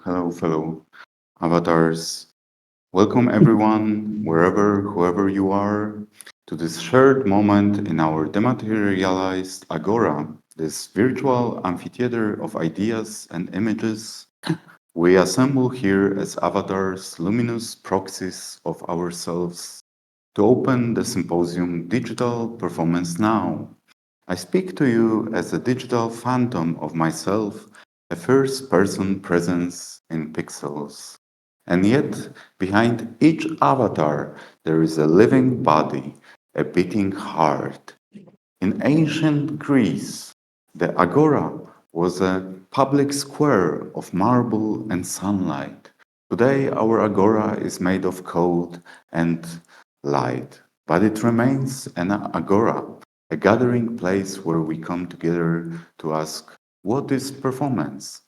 Hello, fellow avatars. Welcome, everyone, whoever you are, to this shared moment in our dematerialized agora, this virtual amphitheater of ideas and images. We assemble here as avatars, luminous proxies of ourselves, to open the symposium Digital Performance Now. I speak to you as a digital phantom of myself, a first person presence in pixels. And yet, behind each avatar, there is a living body, a beating heart. In ancient Greece, the agora was a public square of marble and sunlight. Today, our agora is made of code and light, but it remains an agora, a gathering place where we come together to ask, what is performance?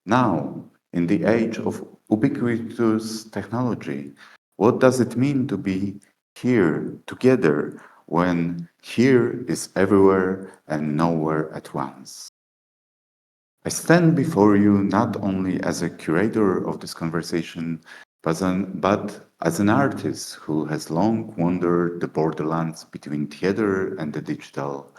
Now, in the age of ubiquitous technology, what does it mean to be here together when here is everywhere and nowhere at once? I stand before you not only as a curator of this conversation, but as an artist who has long wandered the borderlands between theater and the digital.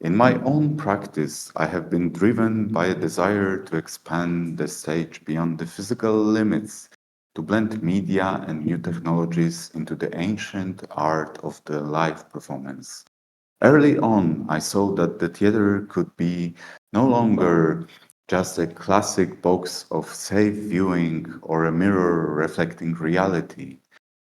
In my own practice, I have been driven by a desire to expand the stage beyond the physical limits, to blend media and new technologies into the ancient art of the live performance. Early on, I saw that the theater could be no longer just a classic box of safe viewing or a mirror reflecting reality.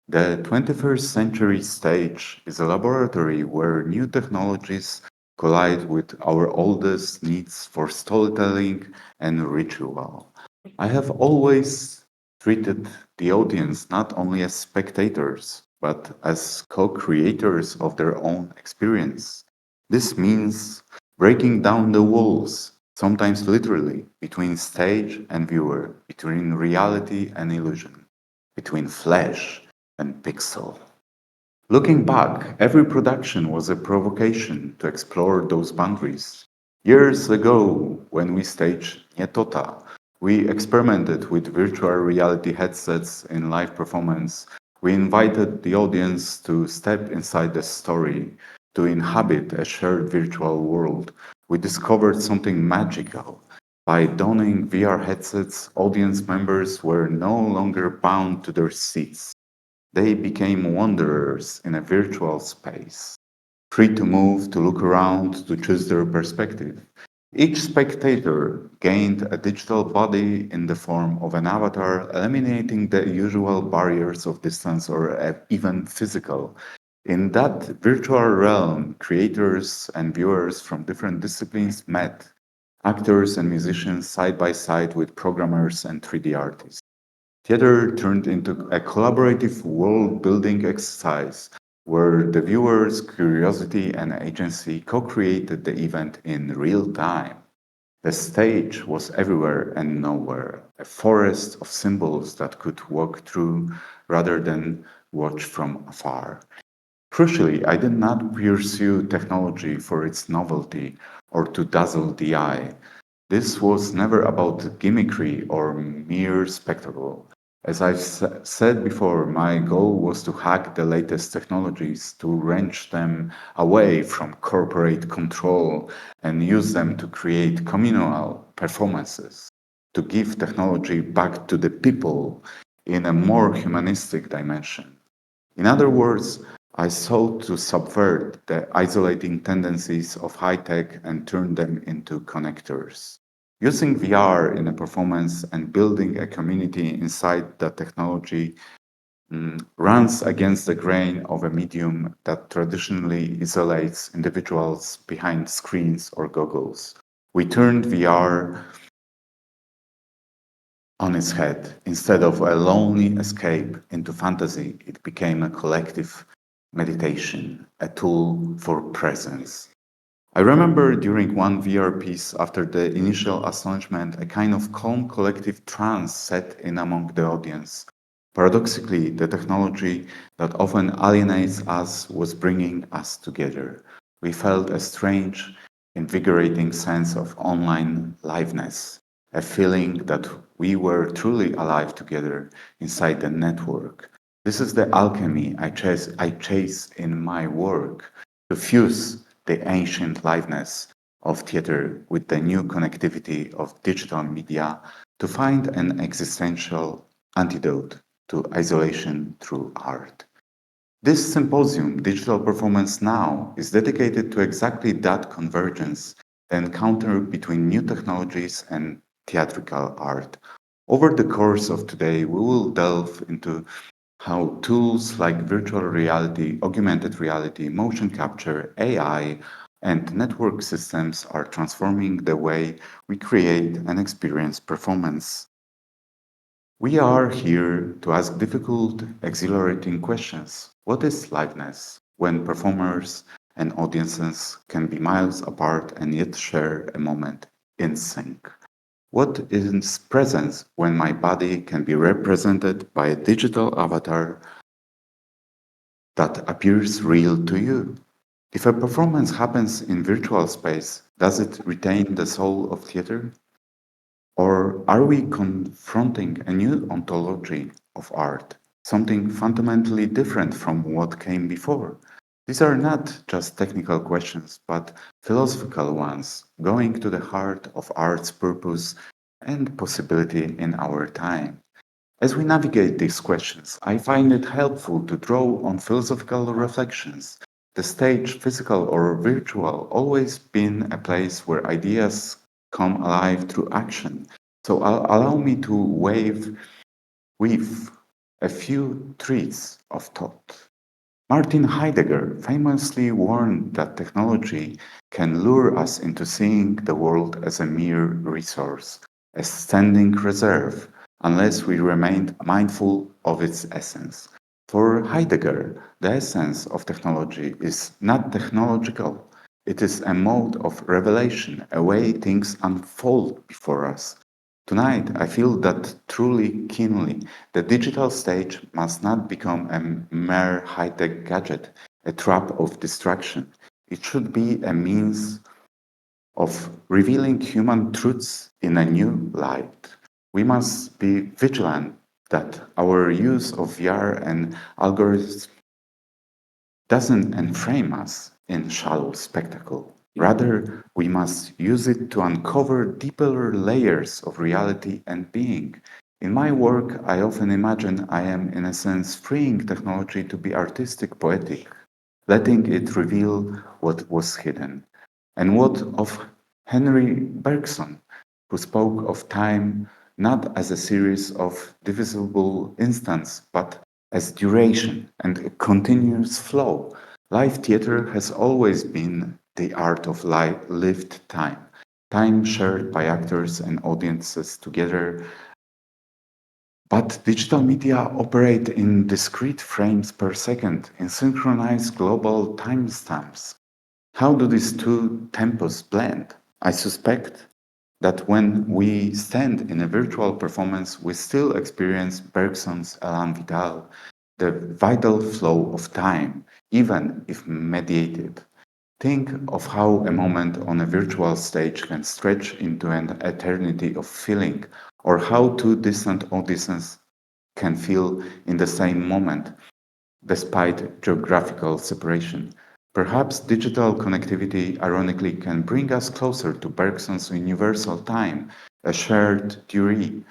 The 21st century stage is a laboratory where new technologies collide with our oldest needs for storytelling and ritual. I have always treated the audience not only as spectators, but as co creators of their own experience. This means breaking down the walls, sometimes literally, between stage and viewer, between reality and illusion, between flesh and pixel. Looking back, every production was a provocation to explore those boundaries. Years ago, when we staged Nietota, we experimented with virtual reality headsets in live performance. We invited the audience to step inside the story, to inhabit a shared virtual world. We discovered something magical. By donning VR headsets, audience members were no longer bound to their seats. They became wanderers in a virtual space, free to move, to look around, to choose their perspective. Each spectator gained a digital body in the form of an avatar, eliminating the usual barriers of distance or even physical. In that virtual realm, creators and viewers from different disciplines met, actors and musicians side by side with programmers and 3D artists. Theater turned into a collaborative world building exercise where the viewer's curiosity and agency co created the event in real time. The stage was everywhere and nowhere, a forest of symbols that could walk through rather than watch from afar. Crucially, I did not pursue technology for its novelty or to dazzle the eye. This was never about gimmickry or mere spectacle. As I've said before, my goal was to hack the latest technologies, to wrench them away from corporate control and use them to create communal performances, to give technology back to the people in a more humanistic dimension. In other words, I sought to subvert the isolating tendencies of high tech and turn them into connectors. Using VR in a performance and building a community inside that technology runs against the grain of a medium that traditionally isolates individuals behind screens or goggles. We turned VR on its head. Instead of a lonely escape into fantasy, it became a collective meditation, a tool for presence. I remember during one VR piece, after the initial astonishment, a kind of calm collective trance set in among the audience. Paradoxically, the technology that often alienates us was bringing us together. We felt a strange, invigorating sense of online liveness, a feeling that we were truly alive together inside the network. This is the alchemy I chase in my work, to fuse the ancient liveness of theater with the new connectivity of digital media to find an existential antidote to isolation through art. This symposium, Digital Performance Now, is dedicated to exactly that convergence, the encounter between new technologies and theatrical art. Over the course of today, we will delve into how tools like virtual reality, augmented reality, motion capture, AI, and network systems are transforming the way we create and experience performance. We are here to ask difficult, exhilarating questions. What is liveness when performers and audiences can be miles apart and yet share a moment in sync? What is presence when my body can be represented by a digital avatar that appears real to you? If a performance happens in virtual space, does it retain the soul of theater? Or are we confronting a new ontology of art, something fundamentally different from what came before? These are not just technical questions, but philosophical ones, going to the heart of art's purpose and possibility in our time. As we navigate these questions, I find it helpful to draw on philosophical reflections. The stage, physical or virtual, always been a place where ideas come alive through action. So allow me to weave a few threads of thought. Martin Heidegger famously warned that technology can lure us into seeing the world as a mere resource, a standing reserve, unless we remain mindful of its essence. For Heidegger, the essence of technology is not technological, it is a mode of revelation, a way things unfold before us. Tonight, I feel that truly keenly. The digital stage must not become a mere high-tech gadget, a trap of distraction. It should be a means of revealing human truths in a new light. We must be vigilant that our use of VR and algorithms doesn't enframe us in shallow spectacle. Rather, we must use it to uncover deeper layers of reality and being. In my work, I often imagine I am, in a sense, freeing technology to be artistic, poetic, letting it reveal what was hidden. And what of Henry Bergson, who spoke of time not as a series of divisible instants, but as duration and a continuous flow? Live theater has always been the art of lived time, time shared by actors and audiences together. But digital media operate in discrete frames per second, in synchronized global timestamps. How do these two tempos blend? I suspect that when we stand in a virtual performance, we still experience Bergson's Elan Vital, the vital flow of time, even if mediated. Think of how a moment on a virtual stage can stretch into an eternity of feeling, or how two distant audiences can feel in the same moment, despite geographical separation. Perhaps digital connectivity, ironically, can bring us closer to Bergson's universal time, a shared durée,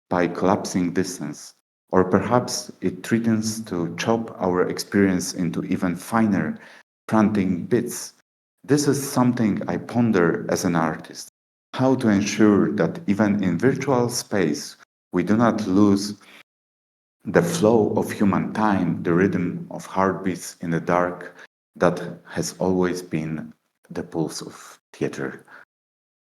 by collapsing distance. Or perhaps it threatens to chop our experience into even finer, frantic bits. This is something I ponder as an artist. How to ensure that even in virtual space, we do not lose the flow of human time, the rhythm of heartbeats in the dark that has always been the pulse of theater.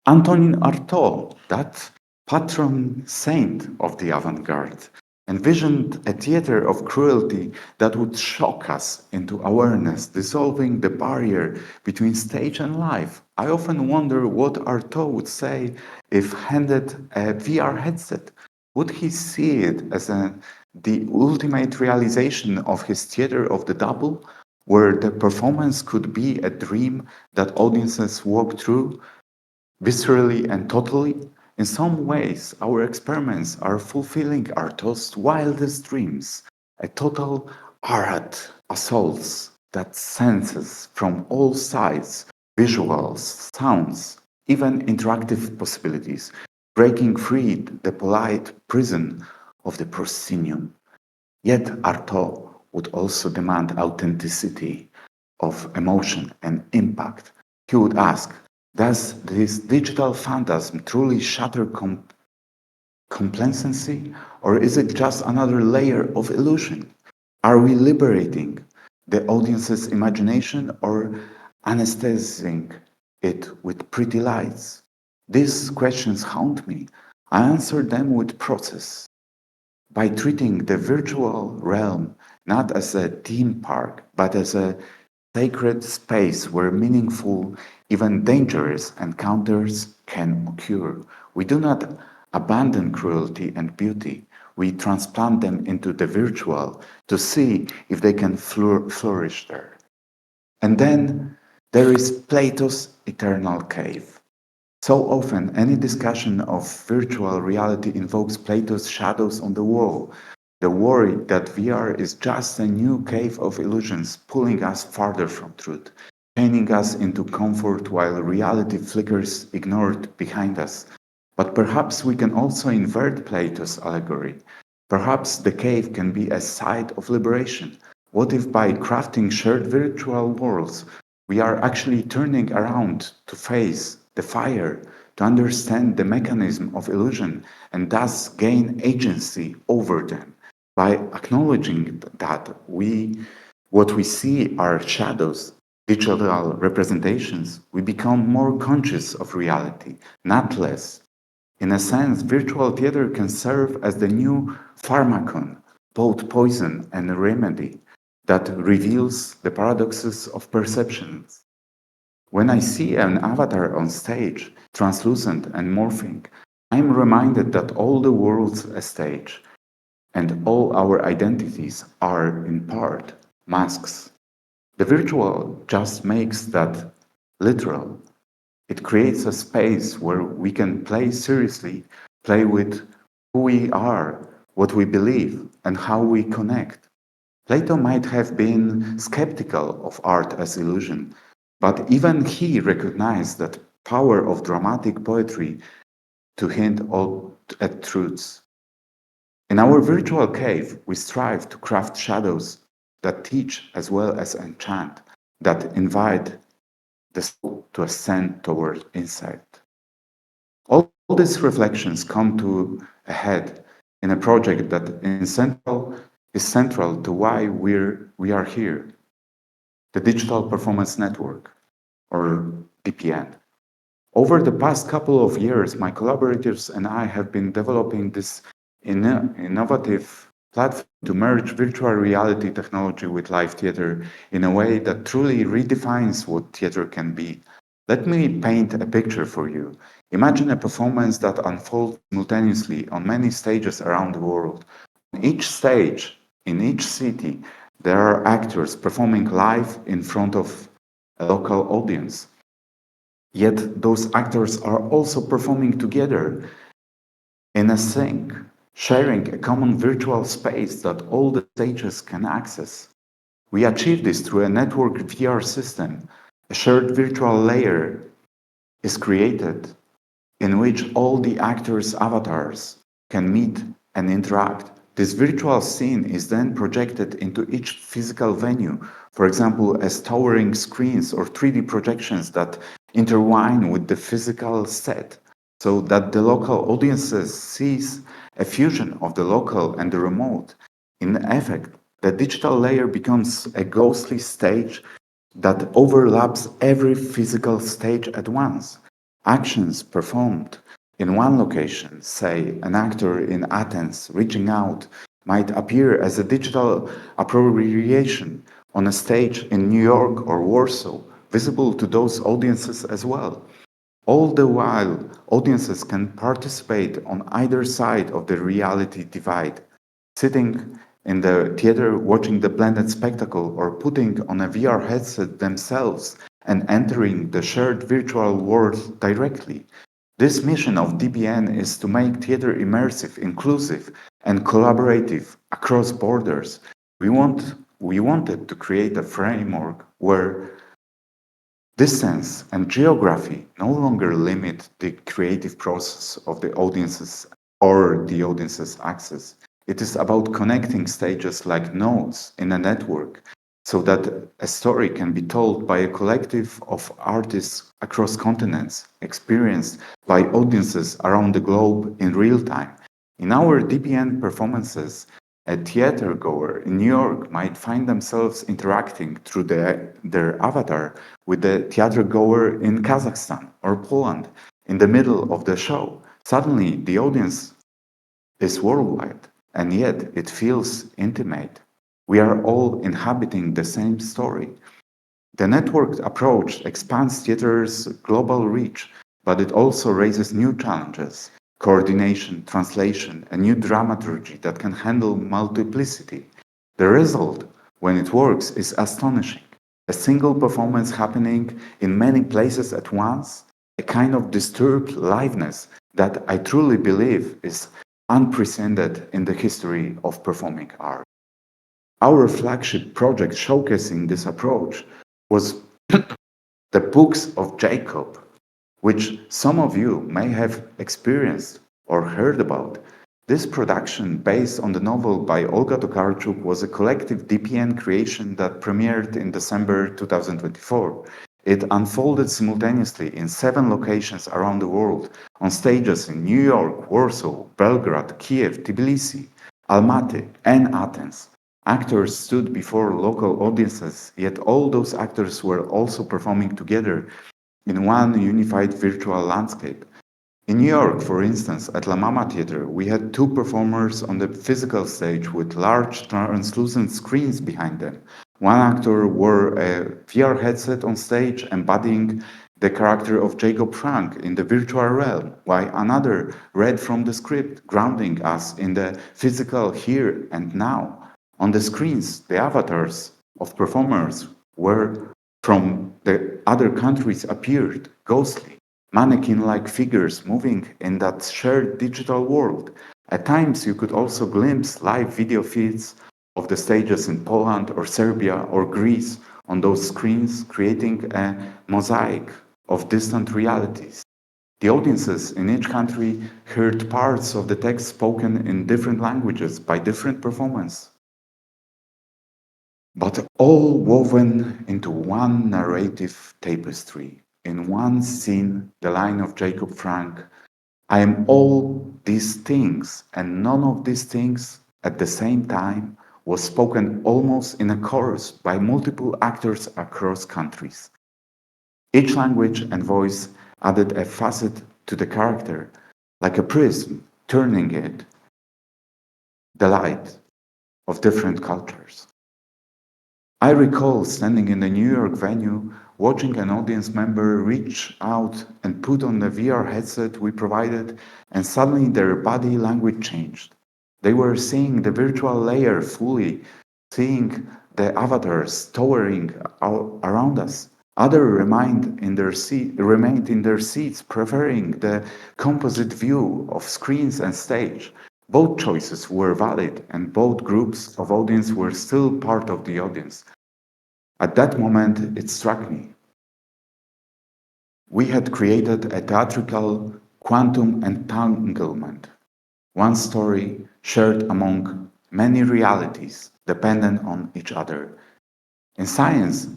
Antonin Artaud, that patron saint of the avant-garde, envisioned a theater of cruelty that would shock us into awareness, dissolving the barrier between stage and life. I often wonder what Artaud would say if handed a VR headset. Would he see it as the ultimate realization of his theater of the double, where the performance could be a dream that audiences walk through viscerally and totally? In some ways, our experiments are fulfilling Artaud's wildest dreams, a total art assaults that senses from all sides, visuals, sounds, even interactive possibilities, breaking free the polite prison of the proscenium. Yet Artaud would also demand authenticity of emotion and impact. He would ask, does this digital phantasm truly shatter complacency, or is it just another layer of illusion? Are we liberating the audience's imagination or anesthetizing it with pretty lights? These questions haunt me. I answer them with process. By treating the virtual realm not as a theme park, but as a sacred space where meaningful, even dangerous encounters can occur. We do not abandon cruelty and beauty. We transplant them into the virtual to see if they can flourish there. And then there is Plato's eternal cave. So often, any discussion of virtual reality invokes Plato's shadows on the wall, the worry that VR is just a new cave of illusions pulling us farther from truth, chaining us into comfort while reality flickers ignored behind us. But perhaps we can also invert Plato's allegory. Perhaps the cave can be a site of liberation. What if by crafting shared virtual worlds, we are actually turning around to face the fire, to understand the mechanism of illusion, and thus gain agency over them? By acknowledging that what we see are shadows, digital representations, we become more conscious of reality, not less. In a sense, virtual theater can serve as the new pharmacon, both poison and remedy, that reveals the paradoxes of perceptions. When I see an avatar on stage, translucent and morphing, I am reminded that all the world's a stage, and all our identities are, in part, masks. The virtual just makes that literal. It creates a space where we can play seriously, play with who we are, what we believe, and how we connect. Plato might have been skeptical of art as illusion, but even he recognized that power of dramatic poetry to hint at truths. In our virtual cave, we strive to craft shadows that teach as well as enchant, that invite the soul to ascend toward insight. All these reflections come to a head in a project that is central to why we are here, the Digital Performance Network, or DPN. Over the past couple of years, my collaborators and I have been developing this innovative platform to merge virtual reality technology with live theater in a way that truly redefines what theater can be. Let me paint a picture for you. Imagine a performance that unfolds simultaneously on many stages around the world. On each stage, in each city, there are actors performing live in front of a local audience. Yet those actors are also performing together in a sync, sharing a common virtual space that all the stages can access. We achieve this through a network VR system. A shared virtual layer is created in which all the actors' avatars can meet and interact. This virtual scene is then projected into each physical venue, for example, as towering screens or 3D projections that intertwine with the physical set, so that the local audiences sees a fusion of the local and the remote. In effect, the digital layer becomes a ghostly stage that overlaps every physical stage at once. Actions performed in one location, say an actor in Athens reaching out, might appear as a digital appropriation on a stage in New York or Warsaw, visible to those audiences as well. All the while, audiences can participate on either side of the reality divide, sitting in the theater watching the blended spectacle or putting on a VR headset themselves and entering the shared virtual world directly. This mission of DBN is to make theater immersive, inclusive, and collaborative across borders. We wanted to create a framework where distance and geography no longer limit the creative process of the audiences or the audience's access. It is about connecting stages like nodes in a network so that a story can be told by a collective of artists across continents, experienced by audiences around the globe in real time. In our DBN performances, a theater goer in New York might find themselves interacting through their avatar with the theater goer in Kazakhstan or Poland in the middle of the show. Suddenly, the audience is worldwide, and yet it feels intimate. We are all inhabiting the same story. The networked approach expands theater's global reach, but it also raises new challenges: coordination, translation, a new dramaturgy that can handle multiplicity. The result, when it works, is astonishing. A single performance happening in many places at once, a kind of disturbed liveness that I truly believe is unprecedented in the history of performing art. Our flagship project showcasing this approach was the Books of Jacob, which some of you may have experienced or heard about. This production, based on the novel by Olga Tokarczuk, was a collective DPN creation that premiered in December 2024. It unfolded simultaneously in 7 locations around the world, on stages in New York, Warsaw, Belgrade, Kiev, Tbilisi, Almaty, and Athens. Actors stood before local audiences, yet all those actors were also performing together in one unified virtual landscape. In New York, for instance, at La Mama Theater, we had 2 performers on the physical stage with large translucent screens behind them. One actor wore a VR headset on stage, embodying the character of Jacob Frank in the virtual realm, while another read from the script, grounding us in the physical here and now. On the screens, the avatars of performers were from the other countries appeared, ghostly, mannequin-like figures moving in that shared digital world. At times, you could also glimpse live video feeds of the stages in Poland or Serbia or Greece on those screens, creating a mosaic of distant realities. The audiences in each country heard parts of the text spoken in different languages by different performers, but all woven into one narrative tapestry. In one scene, the line of Jacob Frank, I am all these things and none of these things at the same time, was spoken almost in a chorus by multiple actors across countries. Each language and voice added a facet to the character, like a prism, turning it the light of different cultures. I recall standing in the New York venue, watching an audience member reach out and put on the VR headset we provided, and suddenly their body language changed. They were seeing the virtual layer fully, seeing the avatars towering around us. Others remained in their seats, preferring the composite view of screens and stage. Both choices were valid, and both groups of audience were still part of the audience. At that moment, it struck me. We had created a theatrical quantum entanglement, one story shared among many realities dependent on each other. In science,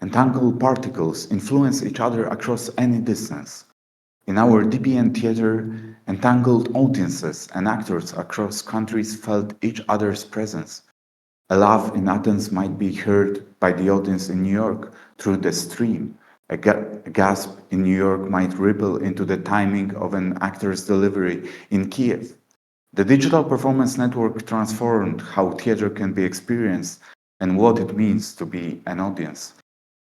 entangled particles influence each other across any distance. In our DBN theater, entangled audiences and actors across countries felt each other's presence. A laugh in Athens might be heard by the audience in New York through the stream. A gasp in New York might ripple into the timing of an actor's delivery in Kiev. The digital performance network transformed how theater can be experienced and what it means to be an audience.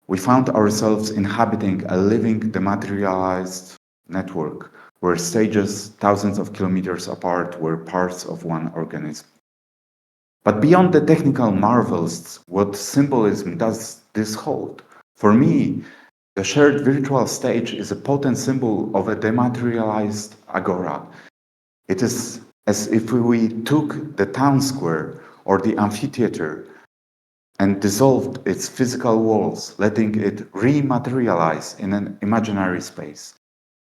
We found ourselves inhabiting a living dematerialized network where stages thousands of kilometers apart were parts of one organism. But beyond the technical marvels, what symbolism does this hold? For me, The shared virtual stage is a potent symbol of a dematerialized agora. It is as if we took the town square or the amphitheater and dissolved its physical walls, letting it rematerialize in an imaginary space.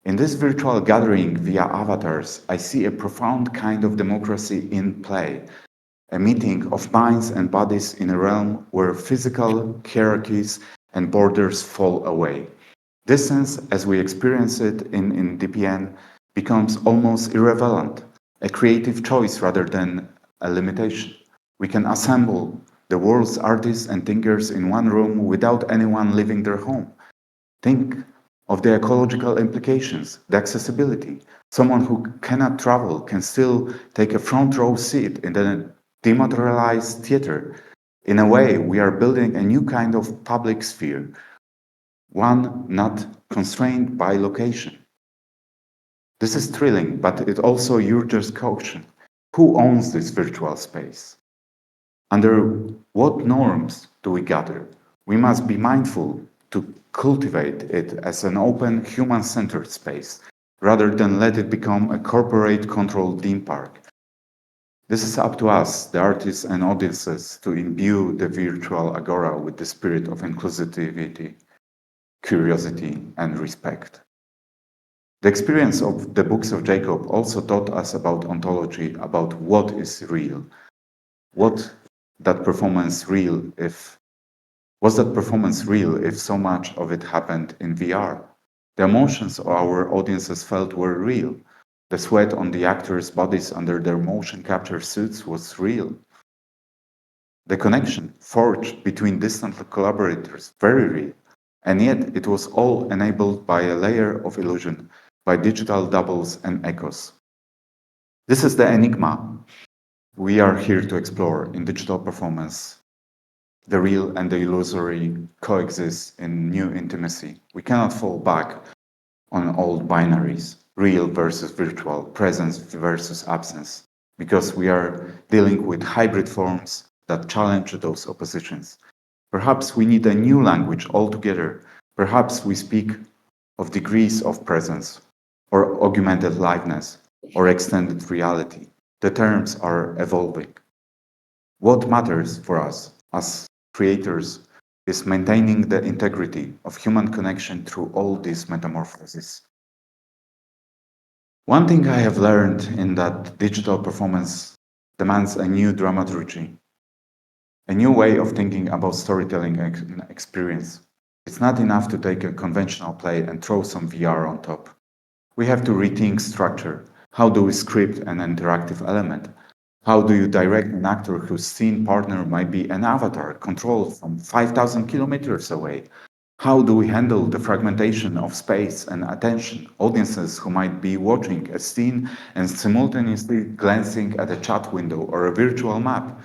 In this virtual gathering via avatars, I see a profound kind of democracy in play, a meeting of minds and bodies in a realm where physical hierarchies and borders fall away. Distance, as we experience it in DPN, becomes almost irrelevant, a creative choice rather than a limitation. We can assemble the world's artists and thinkers in one room without anyone leaving their home. Think of the ecological implications, the accessibility. Someone who cannot travel can still take a front row seat in the dematerialized theater. In a way, we are building a new kind of public sphere, one not constrained by location. This is thrilling, but it also urges caution. Who owns this virtual space? Under what norms do we gather? We must be mindful to cultivate it as an open, human-centered space, rather than let it become a corporate-controlled theme park. This is up to us, the artists and audiences, to imbue the virtual agora with the spirit of inclusivity, curiosity, and respect. The experience of the books of Jacob also taught us about ontology, about what is real. Was that performance real if so much of it happened in VR? The emotions our audiences felt were real. The sweat on the actors' bodies under their motion capture suits was real. The connection forged between distant collaborators, very real. And yet it was all enabled by a layer of illusion, by digital doubles and echoes. This is the enigma we are here to explore in digital performance. The real and the illusory coexist in new intimacy. We cannot fall back on old binaries, real versus virtual, presence versus absence, because we are dealing with hybrid forms that challenge those oppositions. Perhaps we need a new language altogether. Perhaps we speak of degrees of presence, or augmented liveness, or extended reality. The terms are evolving. What matters for us as creators is maintaining the integrity of human connection through all these metamorphoses. One thing I have learned in that digital performance demands a new dramaturgy, a new way of thinking about storytelling and experience. It's not enough to take a conventional play and throw some VR on top. We have to rethink structure. How do we script an interactive element? How do you direct an actor whose scene partner might be an avatar controlled from 5,000 kilometers away? How do we handle the fragmentation of space and attention? Audiences who might be watching a scene and simultaneously glancing at a chat window or a virtual map.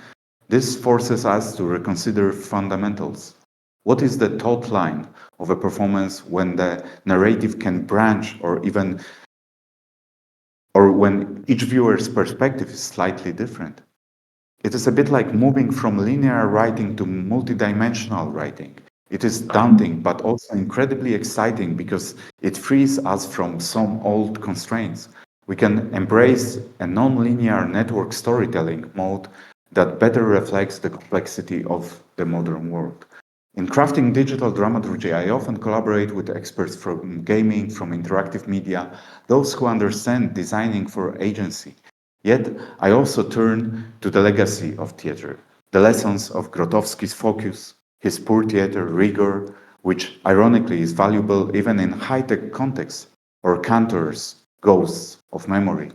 This forces us to reconsider fundamentals. What is the thought line of a performance when the narrative can branch or when each viewer's perspective is slightly different? It is a bit like moving from linear writing to multidimensional writing. It is daunting, but also incredibly exciting because it frees us from some old constraints. We can embrace a non-linear network storytelling mode that better reflects the complexity of the modern world. In crafting digital dramaturgy, I often collaborate with experts from gaming, from interactive media, those who understand designing for agency. Yet, I also turn to the legacy of theater, the lessons of Grotowski's focus, his poor theater rigor, which ironically is valuable even in high-tech contexts, or Cantor's ghosts of memory.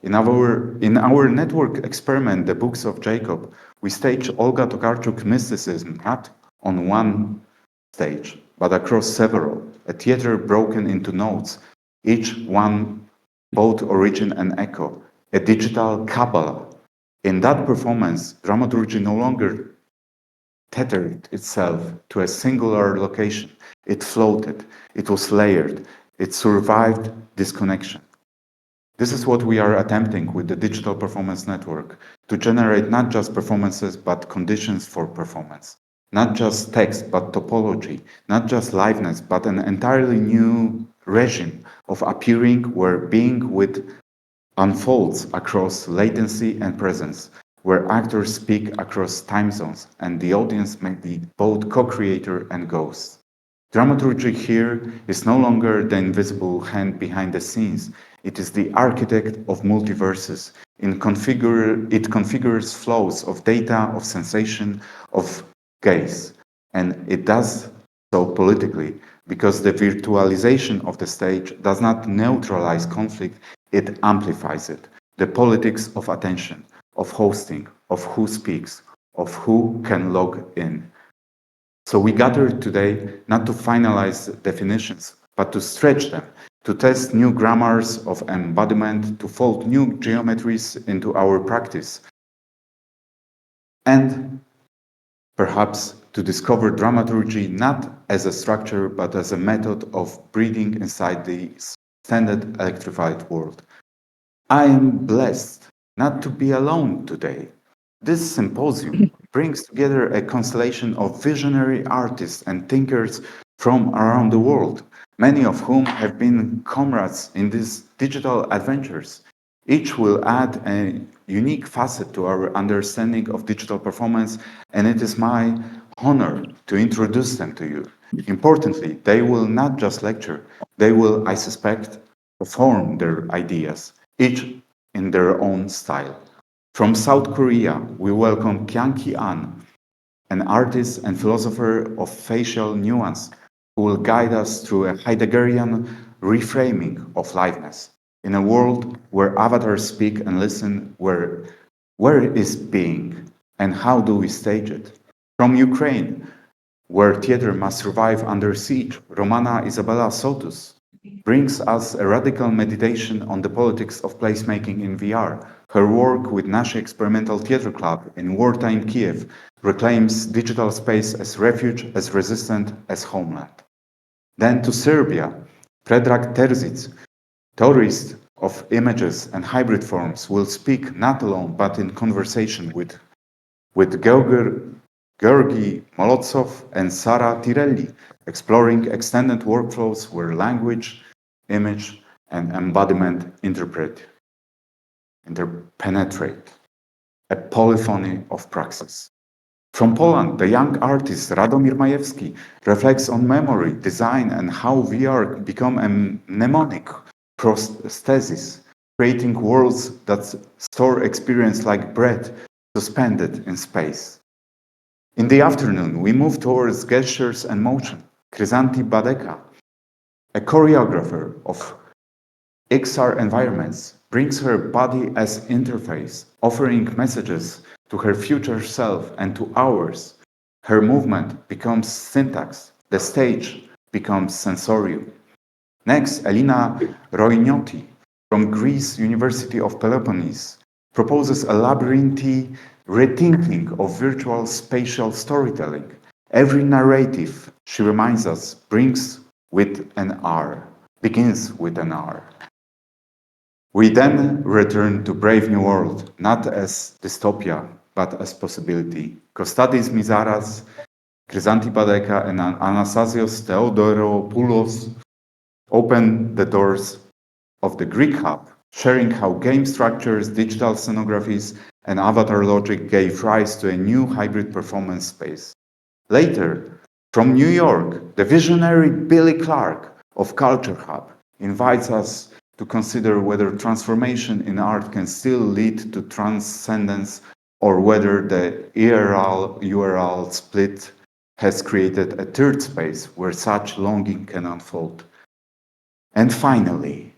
In our network experiment, The Books of Jacob, we stage Olga Tokarczuk's mysticism not on one stage, but across several, a theater broken into notes, each one both origin and echo, a digital Kabbalah. In that performance, dramaturgy no longer tethered itself to a singular location. It floated, it was layered, it survived disconnection. This is what we are attempting with the Digital Performance Network, to generate not just performances, but conditions for performance. not just text but topology, not just liveness but an entirely new regime of appearing where being with unfolds across latency and presence, where actors speak across time zones and the audience may be both co-creator and ghost. Dramaturgy here is no longer the invisible hand behind the scenes. It is the architect of multiverses. It configures flows of data, of sensation, of gaze. And it does so politically because the virtualization of the stage does not neutralize conflict, it amplifies it. The politics of attention, of hosting, of who speaks, of who can log in. So we gathered today not to finalize definitions, but to stretch them, to test new grammars of embodiment, to fold new geometries into our practice, and perhaps to discover dramaturgy not as a structure, but as a method of breathing inside the standard electrified world. I am blessed not to be alone today. This symposium brings together a constellation of visionary artists and thinkers from around the world, many of whom have been comrades in these digital adventures. Each will add a unique facet to our understanding of digital performance, and it is my honor to introduce them to you. Importantly, they will not just lecture, they will, I suspect, perform their ideas, each in their own style. From South Korea, we welcome Kyang-Ki An, an artist and philosopher of facial nuance, who will guide us through a Heideggerian reframing of liveness. In a world where avatars speak and listen, where is being and how do we stage it? From Ukraine, where theater must survive under siege, Romana Isabella Sotus brings us a radical meditation on the politics of placemaking in VR. Her work with Nashi Experimental Theatre Club in wartime Kiev reclaims digital space as refuge, as resistant as homeland. Then to Serbia, Predrag Terzic, theorist of images and hybrid forms, will speak not alone but in conversation with Georgi Molotsov and Sara Tirelli, exploring extended workflows where language, image, and embodiment interpenetrate, a polyphony of praxis. From Poland, the young artist Radomir Majewski reflects on memory, design, and how VR become a mnemonic prosthesis, creating worlds that store experience like breath suspended in space. In the afternoon, we move towards gestures and motion. Krysanti Badeka, a choreographer of XR environments, brings her body as interface, offering messages to her future self and to ours. Her movement becomes syntax, the stage becomes sensorium. Next, Elina Roignoti from Greece University of Peloponnese proposes a labyrinthy rethinking of virtual spatial storytelling. Every narrative, she reminds us, begins with an R. We then return to Brave New World, not as dystopia, but as possibility. Kostadis Mizaras, Krysanti Badeka, and Anastasios Theodoropoulos open the doors of the Greek Hub, sharing how game structures, digital scenographies, and avatar logic gave rise to a new hybrid performance space. Later, from New York, the visionary Billy Clark of Culture Hub invites us to consider whether transformation in art can still lead to transcendence or whether the IRL-URL split has created a third space where such longing can unfold. And finally,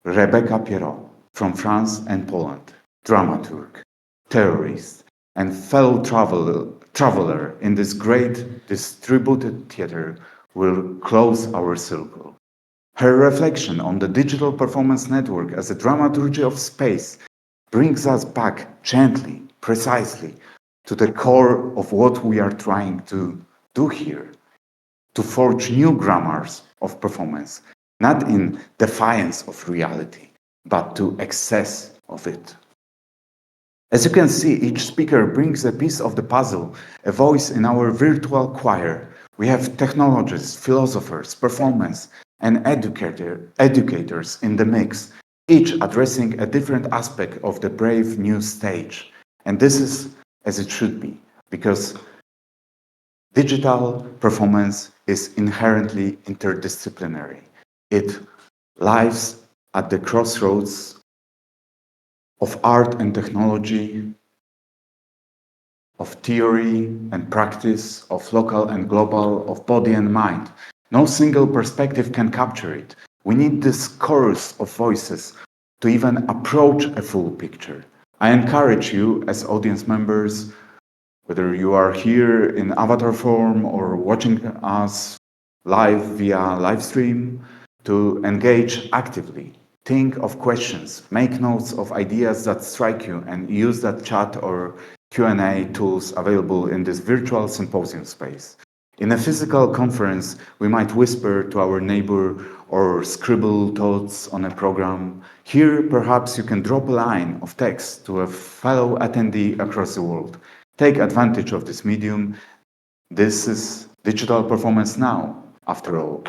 Rebecca Pierrot from France and Poland, dramaturg, terrorist, and fellow traveler in this great distributed theater will close our circle. Her reflection on the digital performance network as a dramaturgy of space brings us back gently, precisely, to the core of what we are trying to do here, to forge new grammars of performance, not in defiance of reality, but to excess of it. As you can see, each speaker brings a piece of the puzzle, a voice in our virtual choir. We have technologists, philosophers, performers, and educators in the mix, each addressing a different aspect of the brave new stage. And this is as it should be, because digital performance is inherently interdisciplinary. It lies at the crossroads of art and technology, of theory and practice, of local and global, of body and mind. No single perspective can capture it. We need this chorus of voices to even approach a full picture. I encourage you as audience members, whether you are here in avatar form or watching us live via live stream, to engage actively. Think of questions, make notes of ideas that strike you, and use that chat or Q&A tools available in this virtual symposium space. In a physical conference, we might whisper to our neighbor or scribble thoughts on a program. Here, perhaps you can drop a line of text to a fellow attendee across the world. Take advantage of this medium. This is digital performance now, after all.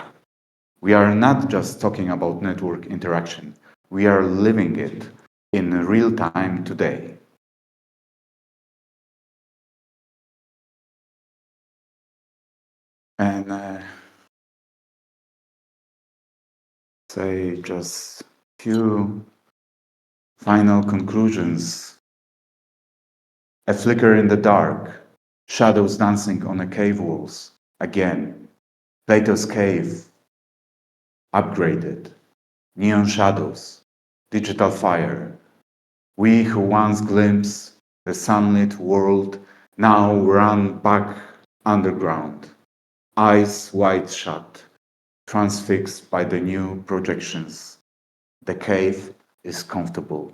We are not just talking about network interaction. We are living it in real time today. And say just few final conclusions. A flicker in the dark, shadows dancing on a cave walls. Again, Plato's cave, upgraded, neon shadows, digital fire. We who once glimpsed the sunlit world now run back underground, eyes wide shut, transfixed by the new projections. The cave is comfortable.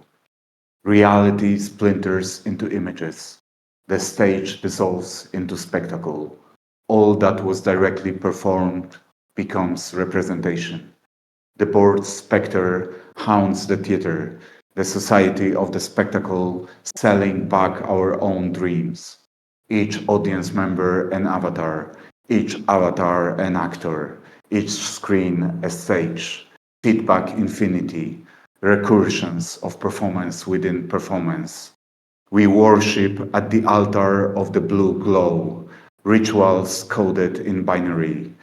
Reality splinters into images. The stage dissolves into spectacle. All that was directly performed becomes representation. The bored spectre haunts the theater, the society of the spectacle, selling back our own dreams. Each audience member an avatar, each avatar an actor, each screen a stage, feedback infinity, recursions of performance within performance. We worship at the altar of the blue glow, rituals coded in binary,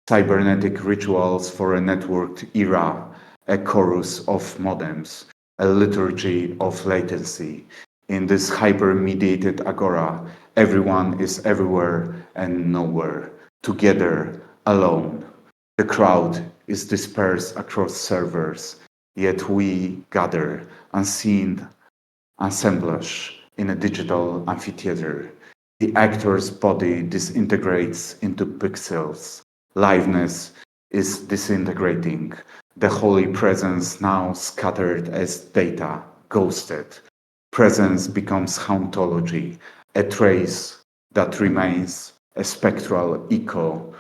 cybernetic rituals for a networked era, a chorus of modems, a liturgy of latency. In this hyper-mediated agora, everyone is everywhere and nowhere, together, alone. The crowd is dispersed across servers, yet we gather, unseen assemblage in a digital amphitheater. The actor's body disintegrates into pixels. Liveness is disintegrating. The holy presence now scattered as data, ghosted. Presence becomes hauntology, a trace that remains, a spectral echo.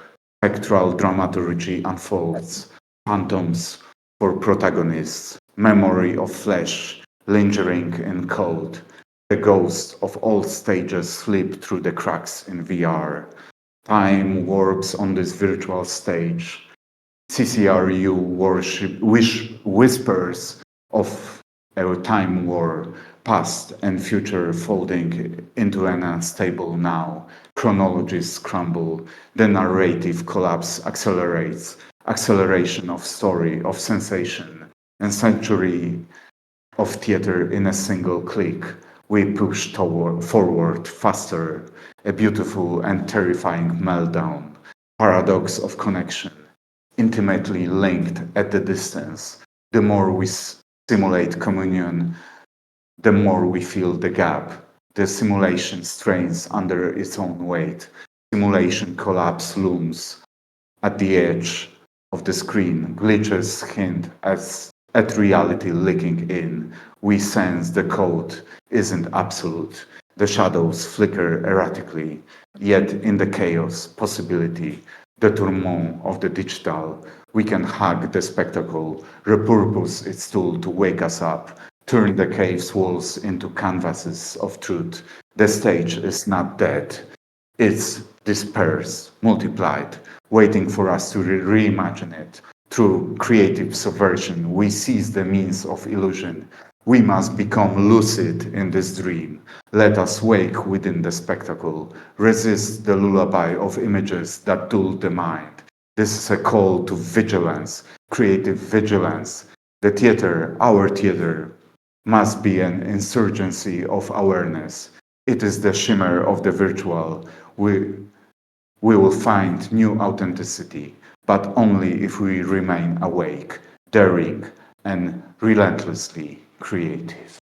Spectral dramaturgy unfolds, phantoms for protagonists, memory of flesh, lingering in code. The ghosts of old stages slip through the cracks in VR. Time warps on this virtual stage. CCRU whispers of a time war, past and future folding into an unstable now. Chronologies crumble, the narrative collapse accelerates, acceleration of story, of sensation, and century of theater in a single click. We push forward faster, a beautiful and terrifying meltdown, paradox of connection, intimately linked at the distance. The more we simulate communion, the more we feel the gap. The simulation strains under its own weight. Simulation collapse looms at the edge of the screen. Glitches hint at reality leaking in. We sense the code isn't absolute. The shadows flicker erratically, yet in the chaos, possibility, the tourment of the digital, we can hug the spectacle, repurpose its tool to wake us up, turn the cave's walls into canvases of truth. The stage is not dead. It's dispersed, multiplied, waiting for us to reimagine it. Through creative subversion, we seize the means of illusion. We must become lucid in this dream. Let us wake within the spectacle, resist the lullaby of images that dull the mind. This is a call to vigilance, creative vigilance. The theater, our theater, must be an insurgency of awareness. It is the shimmer of the virtual. We will find new authenticity, but only if we remain awake, daring, and relentlessly creative.